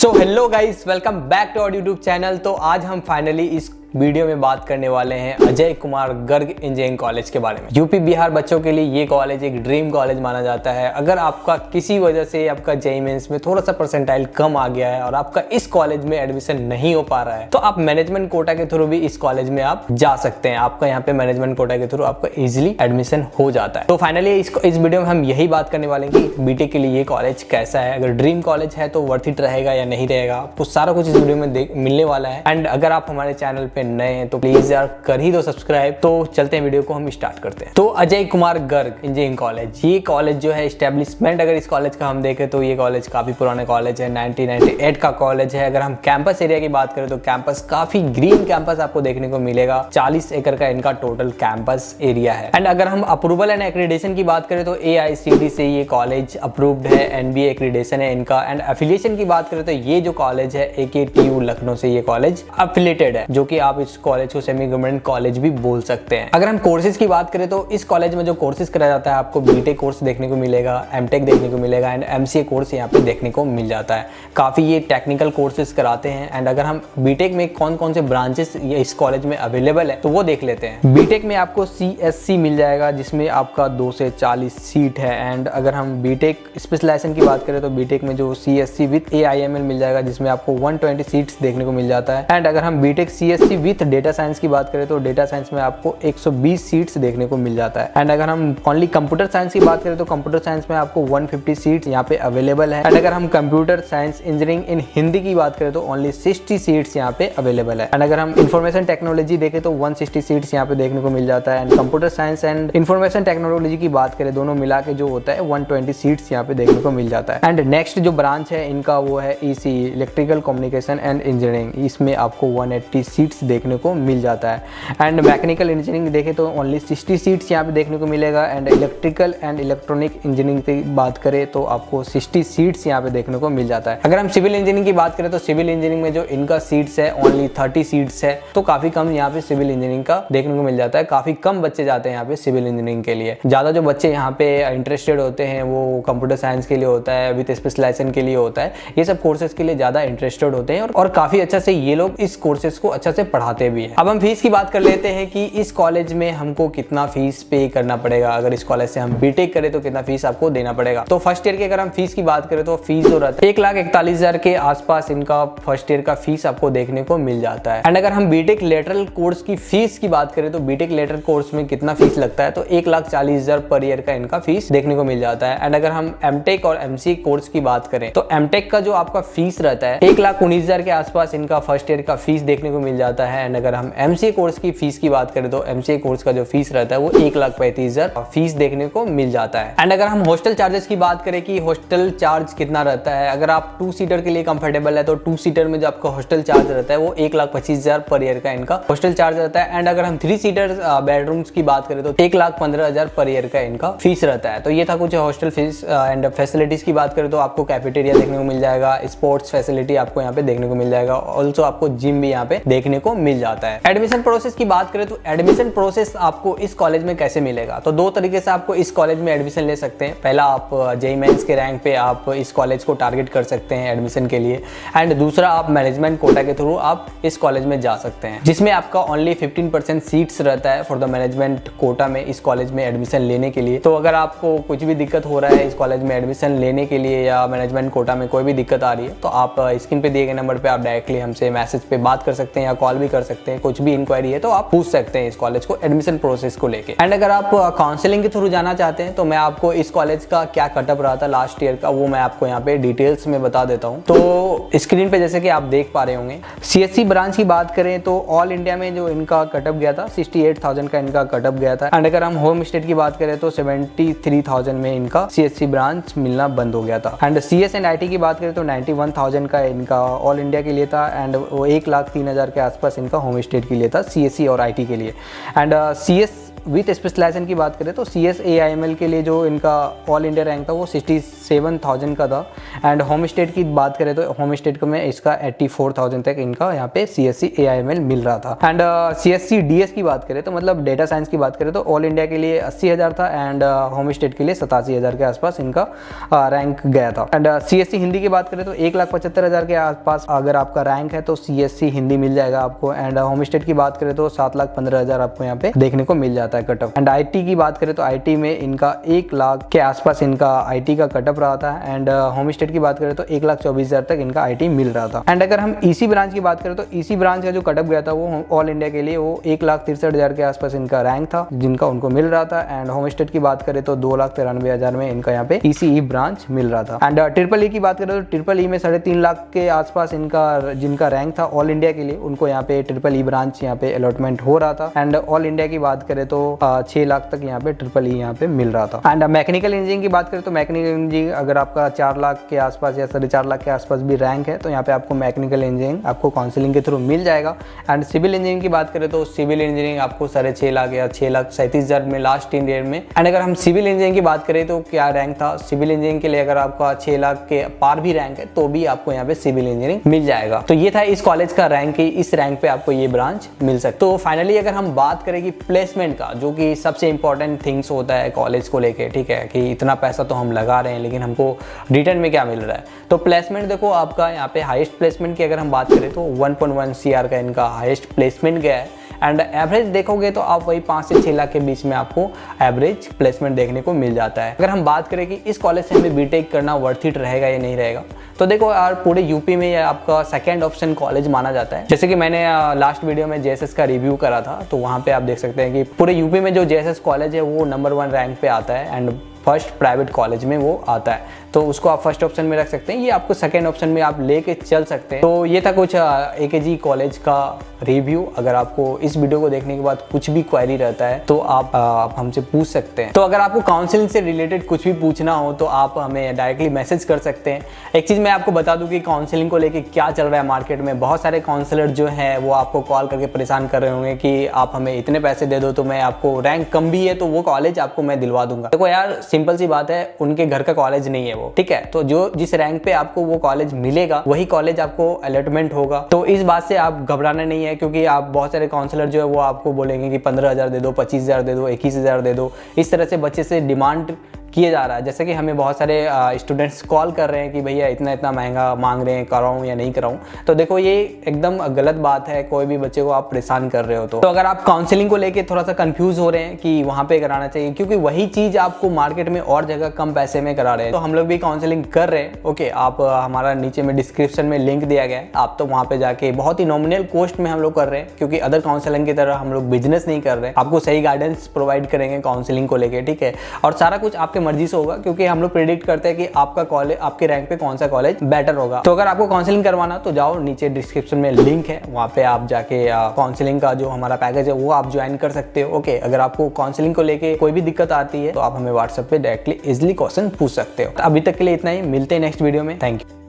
So hello guys, welcome back to our YouTube channel. तो आज हम फाइनली इस वीडियो में बात करने वाले हैं अजय कुमार गर्ग इंजीनियरिंग कॉलेज के बारे में। यूपी बिहार बच्चों के लिए ये कॉलेज एक ड्रीम कॉलेज माना जाता है। अगर आपका किसी वजह से आपका जेईई मेंस में थोड़ा सा परसेंटाइल कम आ गया है और आपका इस कॉलेज में एडमिशन नहीं हो पा रहा है तो आप मैनेजमेंट कोटा के थ्रू भी इस कॉलेज में आप जा सकते हैं। आपका यहाँ पे मैनेजमेंट कोटा के थ्रू आपका इजिली एडमिशन हो जाता है। तो फाइनली इस वीडियो में हम यही बात करने वाले हैं कि बीटेक के लिए ये कॉलेज कैसा है, अगर ड्रीम कॉलेज है तो वर्थ इट रहेगा या नहीं रहेगा, आपको सारा कुछ इस वीडियो में मिलने वाला है। एंड अगर आप हमारे चैनल पे नए हैं तो प्लीज यार कर ही दो सब्सक्राइब। तो चलते हैं वीडियो को हम स्टार्ट करते हैं। तो अजय कुमार गर्ग इंजीनियरिंग कॉलेज, ये कॉलेज जो है एस्टेब्लिशमेंट अगर इस कॉलेज का हम देखें तो ये कॉलेज काफी पुराना कॉलेज है, 1998 का कॉलेज है। अगर हम कैंपस एरिया की बात करें तो कैंपस काफी ग्रीन कैंपस आपको देखने को मिलेगा। 40 एकड़ का इनका टोटल कैंपस एरिया है। एंड अगर हम अप्रूवल एंड एक्रेडिटेशन की बात करें तो AICTE से ये कॉलेज अप्रूव्ड है, NBA एक्रेडिटेशन है इनका। एंड एफिलिएशन की बात करें तो ये जो कॉलेज है AKTU लखनऊ से ये कॉलेज एफिलिएटेड है, जो कि आप इस कॉलेज को सेमी गवर्नमेंट कॉलेज भी बोल सकते हैं। अगर हम कोर्सेज की बात करें तो इस कॉलेज में जो कोर्सेज कराया जाता है आपको बीटेक कोर्स देखने को मिलेगा, एमटेक देखने को मिलेगा एंड MCA कोर्स यहाँ पे देखने को मिल जाता है। काफी ये टेक्निकल कोर्सेज कराते हैं। एंड अगर हम बीटेक में कौन कौन से ब्रांचेस इस कॉलेज में अवेलेबल है तो वो देख लेते हैं। बीटेक में आपको CSC मिल जाएगा जिसमें आपका 2 से 40 सीट है। एंड अगर हम बीटेक स्पेशलाइजेशन की बात करें तो बीटेक में जो CSC विथ AIML मिल जाएगा जिसमें आपको 120 सीट्स देखने को मिल जाता है। एंड अगर हम BTech CSC with data science की बात करें तो डेटा साइंस में आपको 120 सीट्स देखने को मिल जाता है। एंड अगर हम ओनली कंप्यूटर साइंस की बात करें तो कंप्यूटर साइंस में आपको 150 सीट्स यहाँ पे अवेलेबल है। एंड अगर हम computer science engineering in Hindi की बात करें तो ओनली 60 सीट्स यहाँ पे अवेलेबल है। एंड अगर हम इंफॉर्मेशन टेक्नोलॉजी देखें तो 160 सीट्स यहाँ पे देखने को मिल जाता है। And computer science and information technology की बात करें दोनों मिला के जो होता है 120 सीट्स यहाँ पे देखने को मिल जाता है। एंड नेक्स्ट जो ब्रांच है इनका वो है EC electrical communication and engineering, इसमें आपको 180 सीट्स देखने को मिल जाता है। एंड मैकेनिकल इंजीनियरिंग देखें तो ओनली 60 सीट्स यहाँ पे देखने को मिलेगा। And electrical and electronic engineering की बात करें तो आपको 60 सीट्स यहाँ पे देखने को मिल जाता है। अगर हम सिविल इंजीनियरिंग की बात करें तो सिविल इंजीनियरिंग में जो इनका सीट्स है ओनली 30 सीट्स है, तो काफी कम यहाँ पे सिविल इंजीनियरिंग का देखने को मिल जाता है। काफी कम बच्चे जाते हैं यहाँ पे सिविल इंजीनियरिंग के लिए। ज्यादा जो बच्चे यहाँ पे इंटरेस्टेड होते हैं वो कंप्यूटर साइंस के लिए होता है, विद स्पेशलाइजेशन के लिए होता है। ये सब कोर्सेज के लिए ज्यादा इंटरेस्टेड होते हैं और काफी अच्छा से ये लोग इस कोर्सेज को अच्छा से पढ़ाते भी है। अब हम फीस की बात कर लेते हैं कि इस कॉलेज में हमको कितना फीस पे करना पड़ेगा। अगर इस कॉलेज से हम बीटेक करें तो कितना फीस आपको देना पड़ेगा। तो फर्स्ट ईयर की अगर हम फीस की बात करें तो फीस जो रहता है 1,41,000 के आसपास इनका फर्स्ट ईयर का फीस आपको देखने को मिल जाता है। एंड अगर हम बीटेक लेटरल कोर्स की फीस की बात करें तो बीटेक लेटरल कोर्स में कितना फीस लगता है तो 1,40,000 पर ईयर का इनका फीस देखने को मिल जाता है। एंड अगर हम एमटेक और MCA कोर्स की बात करें तो एमटेक का जो आपका फीस रहता है 1,19,000 के आसपास इनका फर्स्ट ईयर का फीस देखने को मिल जाता है। एंड अगर हम MCA कोर्स की फीस की बात करें तो MCA कोर्स का जो फीस रहता है वो 1,35,000 फीस देखने को मिल जाता है। एंड अगर हम हॉस्टल चार्जेस की बात करें कि हॉस्टल चार्ज कितना रहता है, अगर आप 2 सीटर के लिए कंफर्टेबल है तो 2 सीटर में जो आपका हॉस्टल चार्ज रहता है वो 1,25,000 पर ईयर का इनका हॉस्टल चार्ज रहता है। एंड अगर हम 3 सीटर बेडरूम्स की बात करें तो 1,15,000 पर ईयर का इनका फीस रहता है। तो ये था कुछ हॉस्टल फीस। एंड फैसिलिटीज की बात करें तो आपको कैफेटेरिया देखने को मिल जाएगा, स्पोर्ट्स फैसिलिटी आपको यहाँ पे देखने को मिल जाएगा, ऑल्सो आपको जिम भी यहाँ पे देखने को मिल जाता है। एडमिशन प्रोसेस की बात करें तो एडमिशन प्रोसेस आपको इस कॉलेज में कैसे मिलेगा, तो 2 तरीके से आपको इस कॉलेज में एडमिशन ले सकते हैं। पहला आप जेईई मेंस के रैंक पे आप इस कॉलेज को टारगेट कर सकते हैं एडमिशन के लिए। एंड दूसरा आप मैनेजमेंट कोटा के थ्रू आप इस कॉलेज में जा सकते हैं, जिसमें आपका ओनली 15% सीट्स रहता है फॉर द मैनेजमेंट कोटा में इस कॉलेज में एडमिशन लेने के लिए। तो अगर आपको कुछ भी दिक्कत हो रहा है इस कॉलेज में एडमिशन लेने के लिए या मैनेजमेंट कोटा में कोई भी दिक्कत आ रही है तो आप स्क्रीन पे दिए गए नंबर पे आप डायरेक्टली हमसे मैसेज पे बात कर सकते हैं या कॉल भी कर सकते हैं। कुछ भी इंक्वायरी है तो आप पूछ सकते हैं इस कॉलेज को एडमिशन प्रोसेस को लेके। एंड अगर आप काउंसलिंग के थ्रू जाना चाहते हैं तो मैं आपको इस कॉलेज का क्या कटअप रहा था लास्ट ईयर का वो मैं आपको यहाँ पे डिटेल्स में बता देता हूँ। तो स्क्रीन पे जैसे कि आप देख पा रहे होंगे CSC ब्रांच की बात करें तो ऑल इंडिया में जो इनका कटअप गया था 68,000 का इनका कटअप गया था। एंड अगर हम होम स्टेट की बात करें तो 73,000 में इनका CSC ब्रांच मिलना बंद हो गया था। एंड CS एंड IT की बात करें तो 91,000 का इनका ऑल इंडिया के लिए था। एंड वो 1,03,000 के आसपास आसपास इनका होम स्टेट के लिए था, CSE और IT के लिए। एंड CS विथ स्पेशलाइजेशन की बात करें तो CS AIML के लिए जो इनका ऑल इंडिया रैंक था वो 67,000 का था। एंड होम स्टेट की बात करें तो होम स्टेट में इसका 84,000 तक इनका यहाँ पे CSE AIML मिल रहा था। एंड CSC DS की बात करें तो मतलब डेटा साइंस की बात करें तो ऑल इंडिया के लिए 80,000 था एंड होम स्टेट के लिए 87,000 के आसपास इनका रैंक गया था। एंड CSC हिंदी की बात करें तो 1,75,000 के आसपास अगर आपका रैंक है तो CSC हिंदी मिल जाएगा आपको। एंड होम स्टेट की बात करें तो 7,15,000 आपको यहाँ पे देखने को मिल जाता है कट ऑफ। एंड IT की बात करें तो IT में इनका 1 लाख के आसपास इनका IT का कट ऑफ रहा था। एंड होम स्टेट की बात करें तो 1,24,000 तक इनका IT मिल रहा था। एंड अगर हम EC ब्रांच की बात करें तो EC ब्रांच का जो कट ऑफ गया था वो ऑल इंडिया के लिए वो 1,63,000 के आसपास इनका रैंक था जिनका उनको मिल रहा था। एंड होम स्टेट की बात करें तो 2,93,000 में इनका यहाँ पे ECE ब्रांच मिल रहा था। एंड ट्रिपल E की बात करें तो ट्रिपल E में 3.5 लाख के आसपास इनका जिनका रैंक था ऑल इंडिया के लिए उनको यहाँ पे ट्रिपल E ब्रांच यहाँ पे अलॉटमेंट हो रहा था। एंड ऑल इंडिया की बात करें तो 6 लाख तक यहाँ पे ट्रिपल E यहाँ पे मिल रहा था। एंड मैकेनिकल इंजीनियरिंग की बात करें तो मैकेनिकल इंजीनियरिंग अगर आपका 4 लाख के आसपास या 4.5 लाख के आसपास भी रैंक है तो यहाँ पे आपको मैकेनिकल इंजीनियरिंग आपको काउंसलिंग के थ्रू मिल जाएगा। एंड सिविल इंजीनियरिंग की बात करें तो सिविल इंजीनियरिंग आपको 6.5 लाख या 6,37,000 में लास्ट ईयर में। एंड अगर हम सिविल इंजीनियरिंग की बात करें तो क्या रैंक था सिविल इंजीनियरिंग के लिए, अगर आपका 6 लाख के पार भी रैंक है तो भी आपको यहाँ पे सिविल इंजीनियरिंग मिल जाएगा। तो ये था इस कॉलेज का रैंक कि इस रैंक पे आपको ये ब्रांच मिल सकती। तो फाइनली अगर हम बात करें कि प्लेसमेंट का, जो कि सबसे इंपॉर्टेंट थिंग्स होता है कॉलेज को लेके, ठीक है, कि इतना पैसा तो हम लगा रहे हैं लेकिन हमको रिटर्न में क्या मिल रहा है। तो प्लेसमेंट देखो आपका यहाँ पे हाईएस्ट प्लेसमेंट की अगर हम बात करें तो 1.1 CR का इनका हाईएस्ट प्लेसमेंट गया है। एंड एवरेज देखोगे तो आप वही 5 से 6 लाख के बीच में आपको एवरेज प्लेसमेंट देखने को मिल जाता है। अगर हम बात करें कि इस कॉलेज से हमें बीटेक करना वर्थ इट रहेगा या नहीं रहेगा, तो देखो यार पूरे यूपी में ये आपका सेकंड ऑप्शन कॉलेज माना जाता है। जैसे कि मैंने लास्ट वीडियो में JSS का रिव्यू करा था तो वहाँ पे आप देख सकते हैं कि पूरे यूपी में जो JSS कॉलेज है वो नंबर 1 रैंक पे आता है एंड फर्स्ट प्राइवेट कॉलेज में वो आता है। तो उसको आप फर्स्ट ऑप्शन में रख सकते हैं, ये आपको सेकंड ऑप्शन में आप लेके चल सकते हैं। तो ये था कुछ AKG कॉलेज का रिव्यू। अगर आपको इस वीडियो को देखने के बाद कुछ भी क्वेरी रहता है तो आप हमसे पूछ सकते हैं। तो अगर आपको काउंसलिंग से रिलेटेड कुछ भी पूछना हो तो आप हमें डायरेक्टली मैसेज कर सकते हैं। एक चीज़ मैं आपको बता दूं कि काउंसलिंग को लेके क्या चल रहा है मार्केट में, बहुत सारे काउंसलर जो हैं वो आपको कॉल करके परेशान कर रहे होंगे कि आप हमें इतने पैसे दे दो तो मैं आपको, रैंक कम भी है तो वो कॉलेज आपको मैं दिलवा दूंगा। देखो यार सिंपल सी बात है, उनके घर का कॉलेज नहीं है वो, ठीक है। तो जो जिस रैंक पे आपको वो कॉलेज मिलेगा वही कॉलेज आपको अलॉटमेंट होगा। तो इस बात से आप घबराना नहीं है, क्योंकि आप बहुत सारे काउंसलर जो है वो आपको बोलेंगे कि 15,000 दे दो, 25,000 दे दो, 21,000 दे दो। इस तरह से बच्चे से डिमांड किया जा रहा है। जैसे कि हमें बहुत सारे स्टूडेंट्स कॉल कर रहे हैं कि भैया इतना इतना महंगा मांग रहे हैं, कराऊं या नहीं कराऊं। तो देखो ये एकदम गलत बात है, कोई भी बच्चे को आप परेशान कर रहे हो। तो अगर आप काउंसलिंग को लेके थोड़ा सा कंफ्यूज हो रहे हैं कि वहाँ पे कराना चाहिए, क्योंकि वही चीज़ आपको मार्केट में और जगह कम पैसे में करा रहे हैं। तो हम लोग भी काउंसलिंग कर रहे हैं। ओके, आप हमारा नीचे में डिस्क्रिप्शन में लिंक दिया गया है, आप तो वहाँ पे जाके बहुत ही नॉमिनल कॉस्ट में हम लोग कर रहे हैं, क्योंकि अदर काउंसलिंग की तरह हम लोग बिजनेस नहीं कर रहे हैं। आपको सही गाइडेंस प्रोवाइड करेंगे काउंसलिंग को लेके, ठीक है। और सारा कुछ आपके मर्जी से होगा, क्योंकि हम लोग प्रेडिक्ट करते हैं कि आपका कॉलेज, आपके रैंक पे कौन सा कॉलेज बेटर होगा। तो अगर आपको काउंसलिंग करवाना तो जाओ, नीचे डिस्क्रिप्शन में लिंक है, वहाँ पे आप जाके काउंसलिंग का जो हमारा पैकेज है वो आप ज्वाइन कर सकते हो। ओके, अगर आपको काउंसलिंग को लेके कोई भी दिक्कत आती है तो आप हमें व्हाट्सएप पे डायरेक्टली इजिली क्वेश्चन पूछ सकते हो। अभी तक के लिए इतना ही, मिलते हैं नेक्स्ट वीडियो में। Thank you.